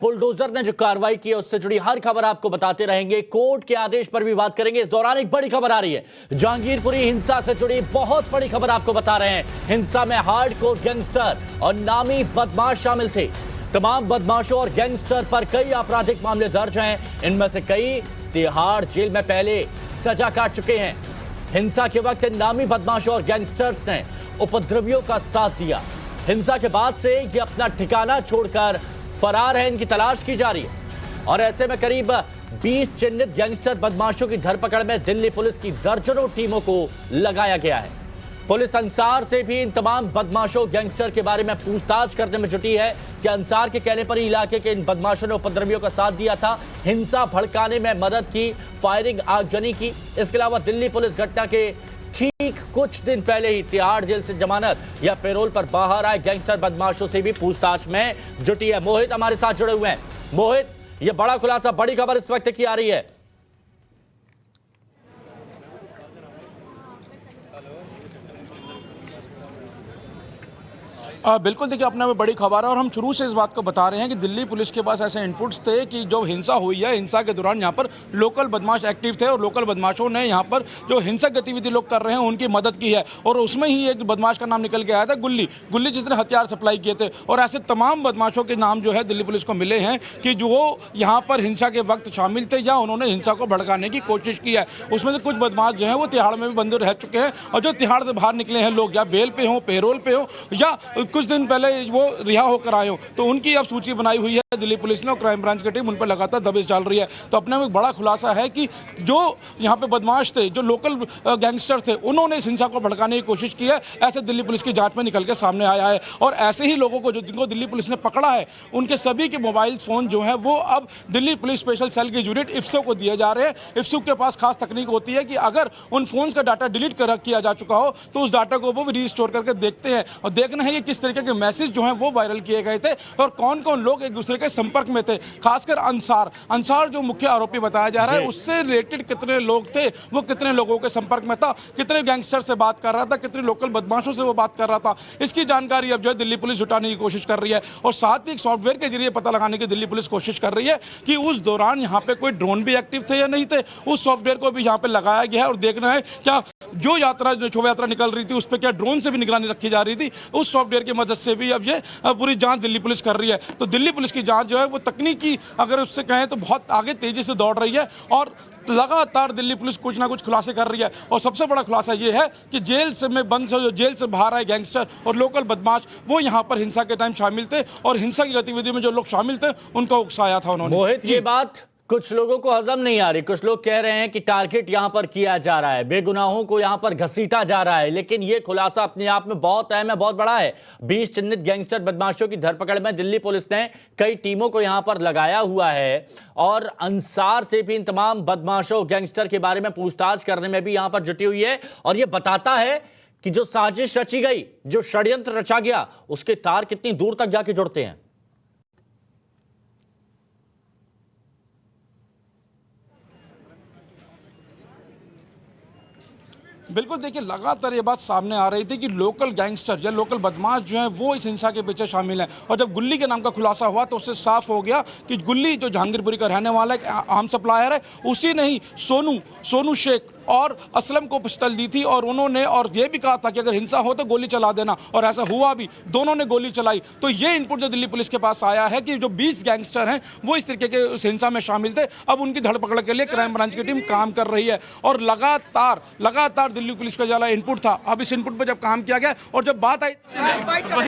Bulldozer ने जो कार्रवाई की है उससे जुड़ी हर खबर आपको बताते रहेंगे। कोर्ट के आदेश पर भी बात करेंगे। इस दौरान एक बड़ी खबर आ रही है, जहांगीरपुरी हिंसा से जुड़ी बहुत बड़ी खबर आपको बता रहे हैं। हिंसा में हार्डकोर गैंगस्टर और नामी बदमाश शामिल थे। तमाम बदमाशों और गैंगस्टर पर कई आपराधिक मामले दर्ज हैं। इनमें से कई तिहाड़ जेल में पहले सजा काट चुके हैं। हिंसा के वक्त इन नामी बदमाशों और गैंगस्टर्स ने उपद्रवियों का साथ दिया। हिंसा के बाद से ये अपना ठिकाना छोड़कर फरार है। इनकी तलाश की जा रही है और ऐसे में करीब 20 चिन्हित गैंगस्टर बदमाशों की धरपकड़ में दिल्ली पुलिस की दर्जनों टीमों को लगाया गया है। पुलिस अंसार से भी इन तमाम बदमाशों गैंगस्टर के बारे में पूछताछ करने में जुटी है कि अंसार के कहने पर ही इलाके के इन बदमाशों ने उपद्रवियों का साथ दिया था, हिंसा भड़काने में मदद की, फायरिंग आगजनी की। इसके अलावा दिल्ली पुलिस घटना के ठीक कुछ दिन पहले ही तिहाड़ जेल से जमानत या पैरोल पर बाहर आए गैंगस्टर बदमाशों से भी पूछताछ में जुटी है। मोहित हमारे साथ जुड़े हुए हैं। मोहित, यह बड़ा खुलासा, बड़ी खबर इस वक्त की आ रही है। बिल्कुल, देखिए अपने में बड़ी खबर है और हम शुरू से इस बात को बता रहे हैं कि दिल्ली पुलिस के पास ऐसे इनपुट्स थे कि जो हिंसा हुई है, हिंसा के दौरान यहाँ पर लोकल बदमाश एक्टिव थे और लोकल बदमाशों ने यहाँ पर जो हिंसक गतिविधि लोग कर रहे हैं उनकी मदद की है। और उसमें ही एक बदमाश का नाम निकल के आया था, गुल्ली, जिसने हथियार सप्लाई किए थे। और ऐसे तमाम बदमाशों के नाम जो है दिल्ली पुलिस को मिले हैं कि जो यहाँ पर हिंसा के वक्त शामिल थे या उन्होंने हिंसा को भड़काने की कोशिश की है। उसमें से कुछ बदमाश जो हैं वो तिहाड़ में भी बंद रह चुके हैं और जो तिहाड़ से बाहर निकले हैं लोग, या बेल पे हों, पेरोल पे हों, या कुछ दिन पहले वो रिहा होकर आए हो, तो उनकी अब सूची बनाई हुई है दिल्ली पुलिस ने और क्राइम ब्रांच की टीम उन पर लगातार दबिश डाल रही है। तो अपने में एक बड़ा खुलासा है कि जो यहाँ पे बदमाश थे, जो लोकल गैंगस्टर थे, उन्होंने इस हिंसा को भड़काने की कोशिश की है, ऐसे दिल्ली पुलिस की जांच में निकल के सामने आया है। और ऐसे ही लोगों को जिनको दिल्ली पुलिस ने पकड़ा है, उनके सभी के मोबाइल फोन जो है वो अब दिल्ली पुलिस स्पेशल सेल की यूनिट इफ्सो को दिए जा रहे हैं। इफ्सो के पास खास तकनीक होती है कि अगर उन फोन का डाटा डिलीट किया जा चुका हो तो उस डाटा को वो रीस्टोर करके देखते हैं और देखना है कि किस तरीके के मैसेज जो है वो वायरल किए गए थे और कौन कौन लोग एक दूसरे के संपर्क में थे। खासकर अंसार जो मुख्य आरोपी बताया जा रहा है, उससे रिलेटेड कितने लोग थे, वो कितने लोगों के संपर्क में था, कितने गैंगस्टर से बात कर रहा था, कितने लोकल बदमाशों से वो बात कर रहा था, इसकी जानकारी अब जो है दिल्ली पुलिस जुटाने की कोशिश कर रही है। और साथ ही एक सॉफ्टवेयर के जरिए पता लगाने की दिल्ली पुलिस कोशिश कर रही है कि उस दौरान यहाँ पे कोई ड्रोन भी एक्टिव थे या नहीं थे। उस सॉफ्टवेयर को भी यहाँ पे लगाया गया है और देखना है क्या जो शोभा यात्रा निकल रही थी उस पर क्या ड्रोन से भी निगरानी रखी जा रही थी। उस सॉफ्टवेयर की मदद से भी अब ये पूरी जांच दिल्ली पुलिस कर रही है। तो दिल्ली पुलिस की जांच जो है वो तकनीकी अगर उससे कहें तो बहुत आगे तेजी से दौड़ रही है और लगातार दिल्ली पुलिस कुछ ना कुछ खुलासे कर रही है। और सबसे बड़ा खुलासा ये है कि जेल से बाहर आए गैंगस्टर और लोकल बदमाश वो यहाँ पर हिंसा के टाइम शामिल थे और हिंसा की गतिविधि में जो लोग शामिल थे उनको उकसाया था उन्होंने। मोहित, ये बात कुछ लोगों को हजम नहीं आ रही। कुछ लोग कह रहे हैं कि टारगेट यहां पर किया जा रहा है, बेगुनाहों को यहां पर घसीटा जा रहा है, लेकिन यह खुलासा अपने आप में बहुत अहम है, बहुत बड़ा है। 20 चिन्हित गैंगस्टर बदमाशों की धरपकड़ में दिल्ली पुलिस ने कई टीमों को यहां पर लगाया हुआ है और अंसार से भी इन तमाम बदमाशों गैंगस्टर के बारे में पूछताछ करने में भी यहां पर जुटी हुई है। और यह बताता है कि जो साजिश रची गई, जो षड्यंत्र रचा गया, उसके तार कितनी दूर तक जाके जुड़ते हैं। बिल्कुल, देखिए लगातार ये बात सामने आ रही थी कि लोकल गैंगस्टर या लोकल बदमाश जो हैं वो इस हिंसा के पीछे शामिल हैं। और जब गुल्ली के नाम का खुलासा हुआ तो उससे साफ हो गया कि गुल्ली जो जहांगीरपुरी का रहने वाला एक आम सप्लायर है, उसी ने ही सोनू शेख और असलम को पिस्टल दी थी और उन्होंने और ये भी कहा था कि अगर हिंसा हो तो गोली चला देना, और ऐसा हुआ भी, दोनों ने गोली चलाई। तो ये इनपुट जो दिल्ली पुलिस के पास आया है कि जो 20 गैंगस्टर हैं वो इस तरीके के उस हिंसा में शामिल थे। अब उनकी धरपकड़ के लिए क्राइम ब्रांच की टीम काम कर रही है और लगातार दिल्ली पुलिस का जो इनपुट था, अब इस इनपुट पर जब काम किया गया और जब बात आई